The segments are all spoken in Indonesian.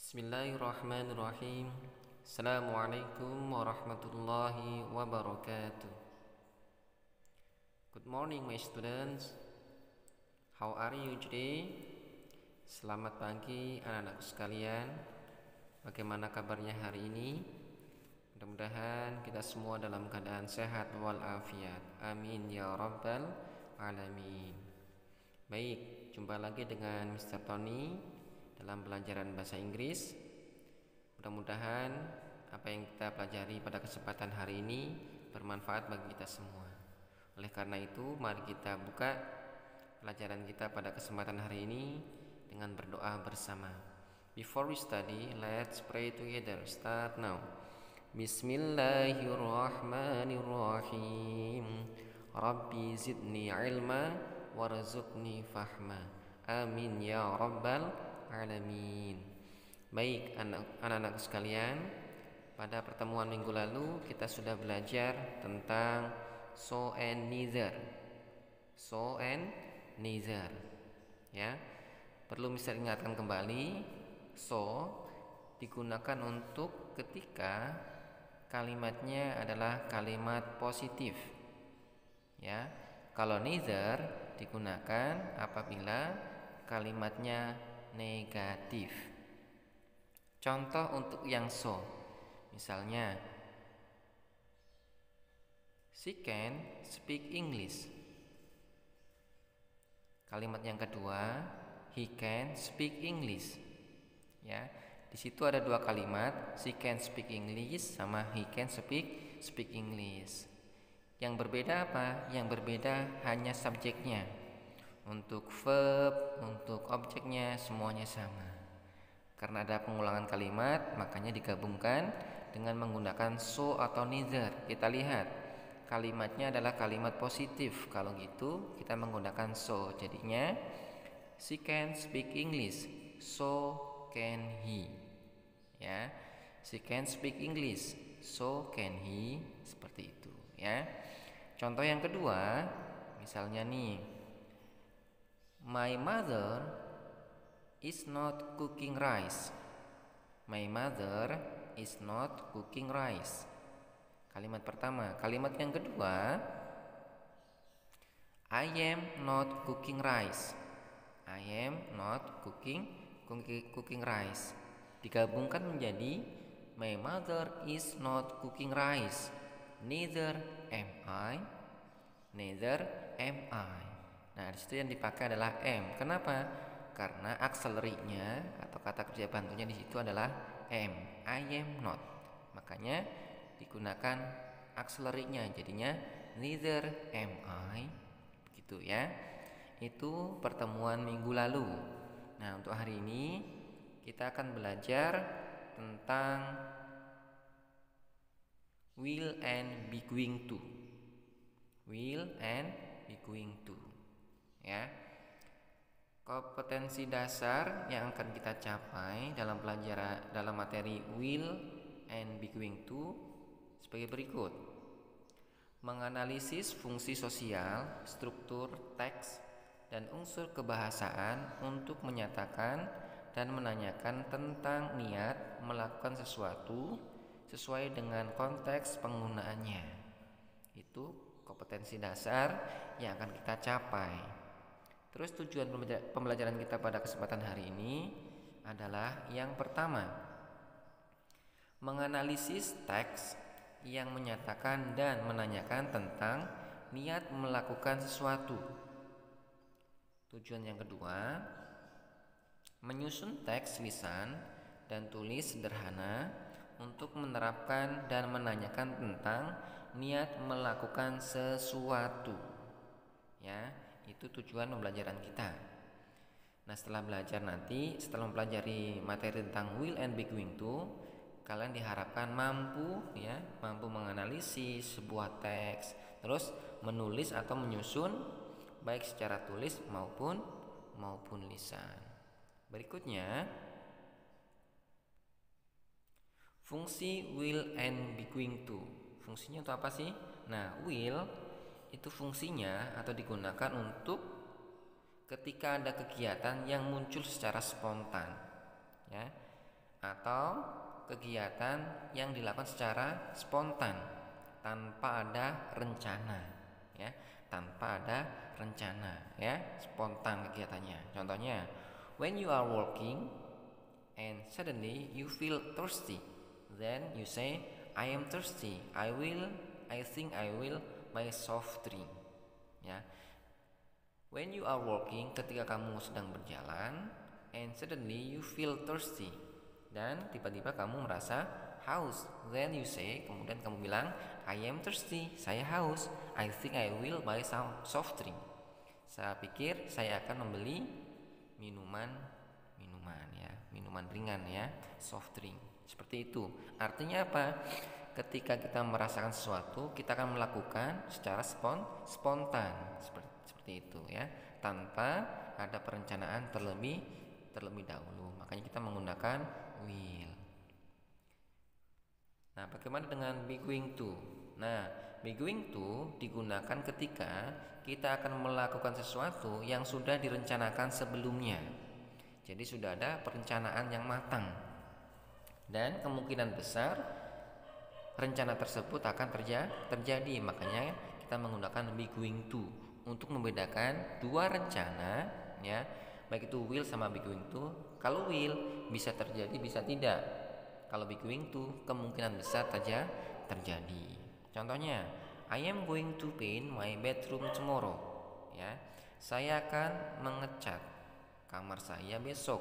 Bismillahirrahmanirrahim. Assalamualaikum warahmatullahi wabarakatuh. Good morning my students. How are you today? Selamat pagi anak-anakku sekalian. Bagaimana kabarnya hari ini? Mudah-mudahan kita semua dalam keadaan sehat walafiat. Amin ya rabbal alamin. Baik, jumpa lagi dengan Mr. Tony dalam pelajaran bahasa Inggris. Mudah-mudahan apa yang kita pelajari pada kesempatan hari ini bermanfaat bagi kita semua. Oleh karena itu, mari kita buka pelajaran kita pada kesempatan hari ini dengan berdoa bersama. Before we study, let's pray together. Start now. Bismillahirrahmanirrahim. Rabbi zidni ilma warzuqni fahma. Amin ya rabbal alamin. Baik anak-anak sekalian, pada pertemuan minggu lalu kita sudah belajar tentang so and neither. So and neither. Ya. Perlu bisa ingatkan kembali, so digunakan untuk ketika kalimatnya adalah kalimat positif. Ya. Kalau neither digunakan apabila kalimatnya negatif. Contoh untuk yang so, misalnya she can speak English. Kalimat yang kedua, he can speak English. Ya, di situ ada dua kalimat, she can speak English sama he can speak English. Yang berbeda apa? Yang berbeda hanya subjeknya. Untuk verb, untuk objeknya semuanya sama. Karena ada pengulangan kalimat, makanya digabungkan dengan menggunakan so atau neither. Kita lihat, kalimatnya adalah kalimat positif. Kalau gitu, kita menggunakan so. Jadinya, she can speak English, so can he. Ya, she can speak English, so can he. Seperti itu. Ya. Contoh yang kedua, misalnya nih, my mother is not cooking rice. My mother is not cooking rice. Kalimat pertama. Kalimat yang kedua, I am not cooking rice. I am not cooking rice. Digabungkan menjadi my mother is not cooking rice. Neither am I. Neither am I. Nah, disitu yang dipakai adalah am. Kenapa? Karena auxiliary-nya atau kata kerja bantunya di situ adalah am. I am not. Makanya digunakan auxiliary-nya, jadinya neither am I. Gitu ya. Itu pertemuan minggu lalu. Nah, untuk hari ini kita akan belajar tentang will and be going to. Will and be going to. Ya. Kompetensi dasar yang akan kita capai dalam pelajaran dalam materi will and be going to sebagai berikut. Menganalisis fungsi sosial, struktur teks, dan unsur kebahasaan untuk menyatakan dan menanyakan tentang niat melakukan sesuatu sesuai dengan konteks penggunaannya. Itu kompetensi dasar yang akan kita capai. Terus tujuan pembelajaran kita pada kesempatan hari ini adalah yang pertama, menganalisis teks yang menyatakan dan menanyakan tentang niat melakukan sesuatu. Tujuan yang kedua, menyusun teks lisan dan tulis sederhana untuk menerapkan dan menanyakan tentang niat melakukan sesuatu. Ya, itu tujuan pembelajaran kita. Nah, setelah mempelajari materi tentang will and be going to, kalian diharapkan mampu menganalisis sebuah teks, terus menulis atau menyusun baik secara tulis maupun lisan. Berikutnya, fungsi will and be going to. Fungsinya itu apa sih? Nah, will itu fungsinya atau digunakan untuk ketika ada kegiatan yang muncul secara spontan. Ya. atau kegiatan yang dilakukan secara spontan tanpa ada rencana, ya, tanpa ada rencana, ya, spontan kegiatannya. Contohnya, when you are walking and suddenly you feel thirsty, then you say, I am thirsty, I think I will buy soft drink. Ya, when you are walking, ketika kamu sedang berjalan, and suddenly you feel thirsty, dan tiba-tiba kamu merasa haus, then you say, kemudian kamu bilang, I am thirsty, saya haus, I think I will buy some soft drink, saya pikir saya akan membeli minuman ya, minuman ringan, ya, soft drink. Seperti itu. Artinya apa? Ketika kita merasakan sesuatu, kita akan melakukan secara spontan, seperti itu, ya, tanpa ada perencanaan terlebih dahulu. Makanya kita menggunakan will. Nah, bagaimana dengan be going to? Nah, be going to digunakan ketika kita akan melakukan sesuatu yang sudah direncanakan sebelumnya. Jadi sudah ada perencanaan yang matang, dan kemungkinan besar rencana tersebut akan terjadi. Makanya kita menggunakan be going to untuk membedakan dua rencana, ya, baik itu will sama be going to. Kalau will bisa terjadi, bisa tidak. Kalau be going to kemungkinan besar terjadi. Contohnya, I am going to paint my bedroom tomorrow. Ya, saya akan mengecat kamar saya besok.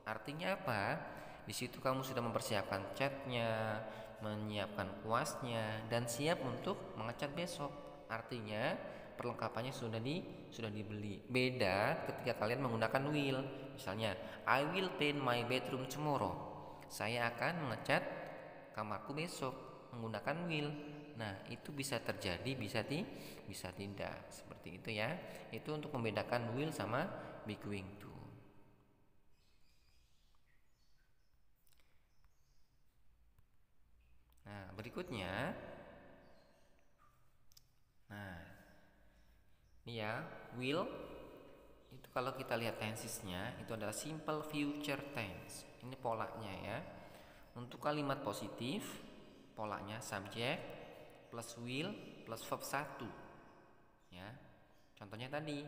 Artinya apa? Di situ kamu sudah mempersiapkan catnya, menyiapkan kuasnya, dan siap untuk mengecat besok. Artinya perlengkapannya sudah dibeli. Beda ketika kalian menggunakan will. Misalnya, I will paint my bedroom tomorrow. Saya akan mengecat kamarku besok, menggunakan will. Nah, itu bisa terjadi, bisa tidak. Seperti itu, ya. Itu untuk membedakan will sama be going to. Nah, berikutnya, nah, ini ya, will itu kalau kita lihat tensesnya itu adalah simple future tense. Ini polanya, ya. Untuk kalimat positif, polanya subject plus will plus verb 1. Ya. Contohnya tadi,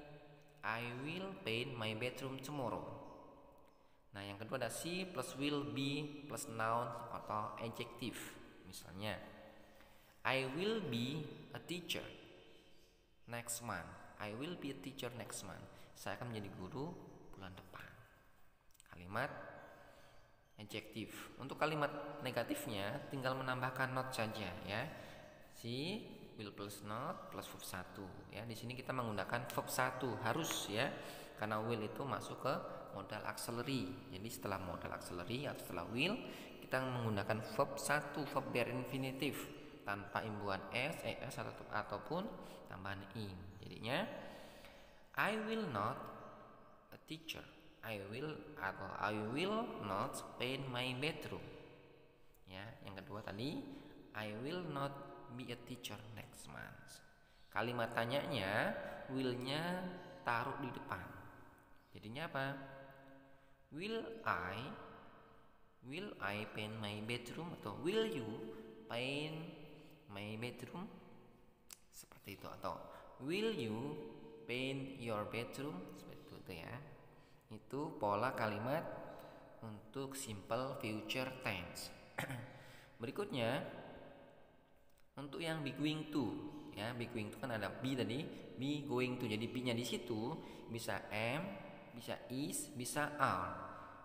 I will paint my bedroom tomorrow. Nah, yang kedua ada si plus will be plus noun atau adjective. Misalnya, I will be a teacher next month. I will be a teacher next month. Saya akan menjadi guru bulan depan. Kalimat adjektif. Untuk kalimat negatifnya tinggal menambahkan not saja, ya. Si will plus not plus verb 1, ya. Di sini kita menggunakan verb 1 harus, ya. Karena will itu masuk ke modal auxiliary. Jadi setelah modal auxiliary atau setelah will, kita menggunakan verb 1, verb bare infinitive, tanpa imbuhan s, es ataupun tambahan in. Jadinya, I will not a teacher. I will not paint my bedroom. Ya, yang kedua tadi, I will not be a teacher next month. Kalimat tanyanya, will-nya taruh di depan. Jadinya apa? Will I paint my bedroom, atau will you paint my bedroom? Seperti itu. Atau will you paint your bedroom? Seperti itu, ya. Itu pola kalimat untuk simple future tense. Berikutnya, untuk yang be going to, ya, be going to kan ada be tadi, be going to. Jadi be-nya di situ bisa am, bisa is, bisa are.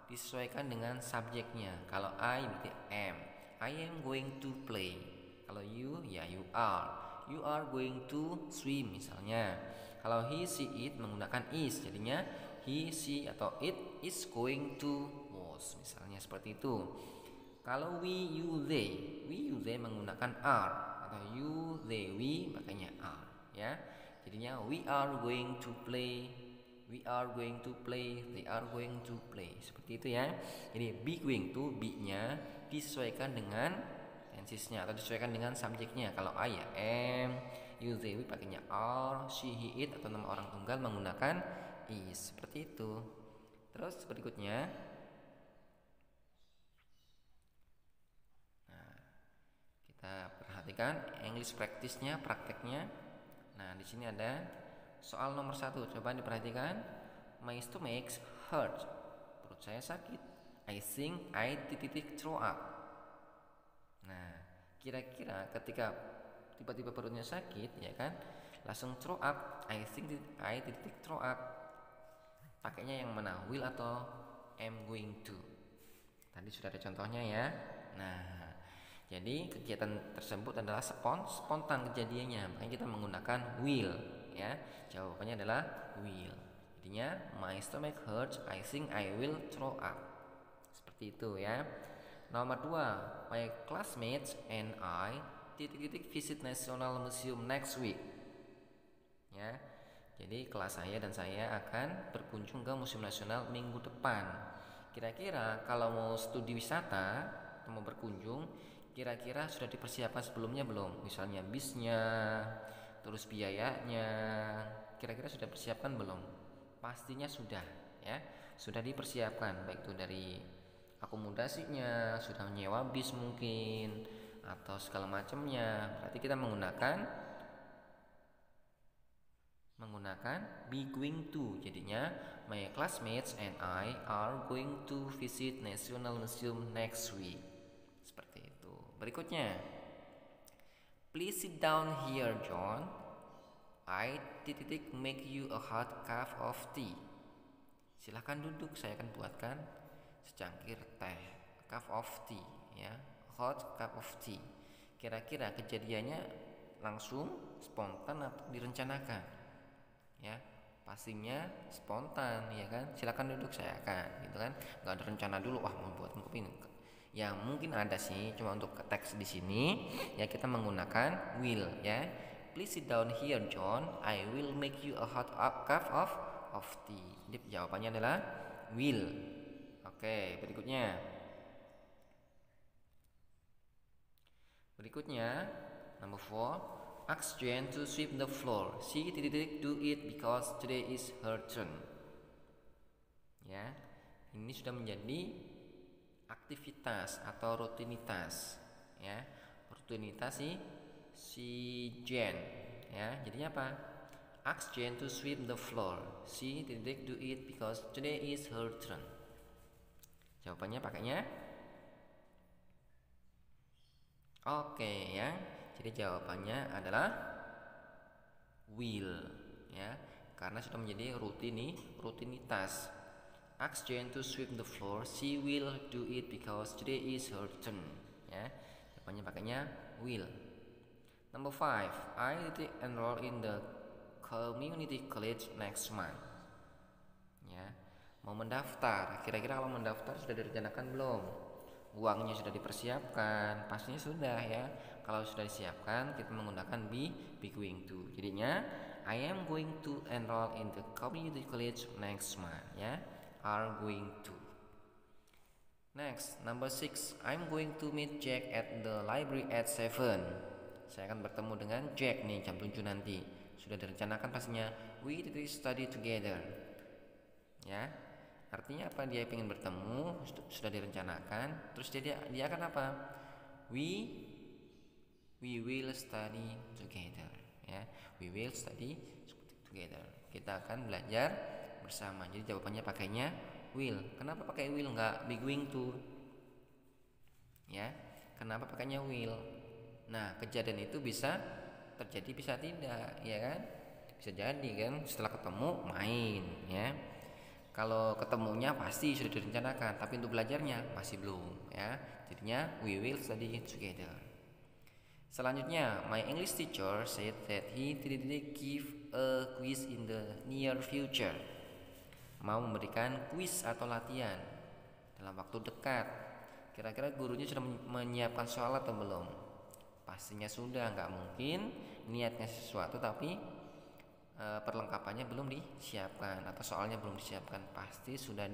Disesuaikan dengan subjeknya. Kalau I berarti am. I am going to play. Kalau you, ya you are. You are going to swim misalnya. Kalau he, she, it menggunakan is. Jadinya he, she atau it is going to wash misalnya, seperti itu. Kalau we, you, they menggunakan are. Atau you, they, we makanya are, ya. Jadinya we are going to play, we are going to play, they are going to play. Seperti itu, ya. Jadi be going to, be-nya disesuaikan dengan tensesnya atau disesuaikan dengan subjeknya. Kalau I, ya am, you, they, we pakainya are, she, he, it atau nama orang tunggal menggunakan is. Seperti itu. Terus berikutnya, diperhatikan English practice-nya, prakteknya. Nah, di sini ada soal nomor 1. Coba diperhatikan. My stomach hurt. Perut saya sakit. I think I throw up. Nah, kira-kira ketika tiba-tiba perutnya sakit, ya kan, langsung throw up. I think I throw up. Pakainya yang mana? Will atau am going to? Tadi sudah ada contohnya ya. Nah, jadi kegiatan tersebut adalah spontan kejadiannya, makanya kita menggunakan will ya. Jawabannya adalah will. Jadinya my stomach hurts, I think I will throw up. Seperti itu ya. Nomor 2, my classmates and I visit National Museum next week. Ya. Jadi kelas saya dan saya akan berkunjung ke Museum Nasional minggu depan. Kira-kira kalau mau studi wisata atau mau berkunjung, kira-kira sudah dipersiapkan sebelumnya belum? Misalnya bisnya, terus biayanya, kira-kira sudah persiapkan belum? Pastinya sudah ya, sudah dipersiapkan, baik itu dari akomodasinya, sudah menyewa bis mungkin, atau segala macamnya. Berarti kita menggunakan be going to. Jadinya my classmates and I are going to visit National Museum next week. Seperti itu. Berikutnya, please sit down here, John. I make you a hot cup of tea. Silahkan duduk, saya akan buatkan secangkir teh. Cup of tea ya, hot cup of tea. Kira-kira kejadiannya langsung, spontan atau direncanakan? Ya, pastinya spontan ya kan. Silakan duduk, saya akan, gitu kan. Nggak ada rencana dulu, wah mau buat kopi. Ya mungkin ada sih, cuma untuk teks di sini ya kita menggunakan will ya. Please sit down here, John. I will make you a hot cup of tea. Jadi jawabannya adalah will. Oke, berikutnya number 4. Ask Jane to sweep the floor. She do it because today is her turn. Ya, ini sudah menjadi aktivitas atau rutinitas ya. Rutinitas si Jane ya. Jadinya apa? Ask Jane to sweep the floor. She do it because today is her turn. Jawabannya pakainya oke ya. Jadi jawabannya adalah will ya, karena sudah menjadi rutinitas. Ask Jane to sweep the floor. She will do it because today is her turn. Ya, jawabannya pakainya will. Number 5. I enroll in the community college next month. Ya, mau mendaftar. Kira-kira kalau mendaftar sudah direncanakan belum? Uangnya sudah dipersiapkan? Pastinya sudah ya. Kalau sudah disiapkan, kita menggunakan be going to. Jadinya I am going to enroll in the community college next month ya. Are going to. Next, number 6. I'm going to meet Jack at the library at 7. Saya akan bertemu dengan Jack nih jam 7 nanti. Sudah direncanakan pastinya. We study together. Ya. Artinya apa? Dia ingin bertemu, sudah direncanakan. Terus dia akan apa? We will study together ya. We will study together. Kita akan belajar bersama. Jadi jawabannya pakainya will. Kenapa pakai will enggak be going to? Ya. Kenapa pakainya will? Nah, kejadian itu bisa terjadi bisa tidak, ya kan? Bisa jadi kan setelah ketemu main ya. Kalau ketemunya pasti sudah direncanakan, tapi untuk belajarnya masih belum ya. Jadinya we will study together. Selanjutnya, my English teacher said that he didn't give a quiz in the near future. Mau memberikan quiz atau latihan dalam waktu dekat. Kira-kira gurunya sudah menyiapkan soal atau belum? Pastinya sudah, nggak mungkin niatnya sesuatu tapi perlengkapannya belum disiapkan atau soalnya belum disiapkan. Pasti sudah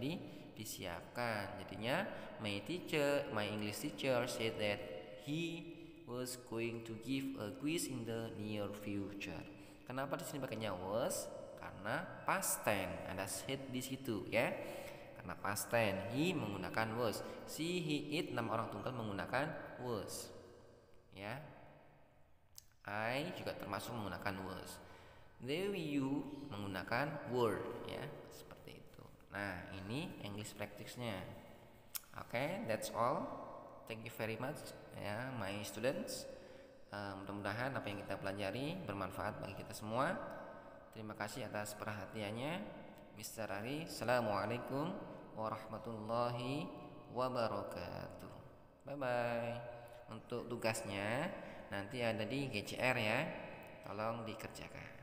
disiapkan. Jadinya my English teacher said that he was going to give a quiz in the near future. Kenapa di sini pakainya was? Karena past tense, ada said di situ ya. Karena past tense, he menggunakan was. She, he, it, nama orang tunggal menggunakan was. Ya. I juga termasuk menggunakan was. They, you menggunakan were, ya, seperti itu. Nah, ini English practice-nya. Oke, that's all. Thank you very much, ya, my students. Mudah-mudahan apa yang kita pelajari bermanfaat bagi kita semua. Terima kasih atas perhatiannya, Mr. Ari. Assalamualaikum warahmatullahi wabarakatuh. Bye bye. Untuk tugasnya nanti ada di GCR ya. Tolong dikerjakan.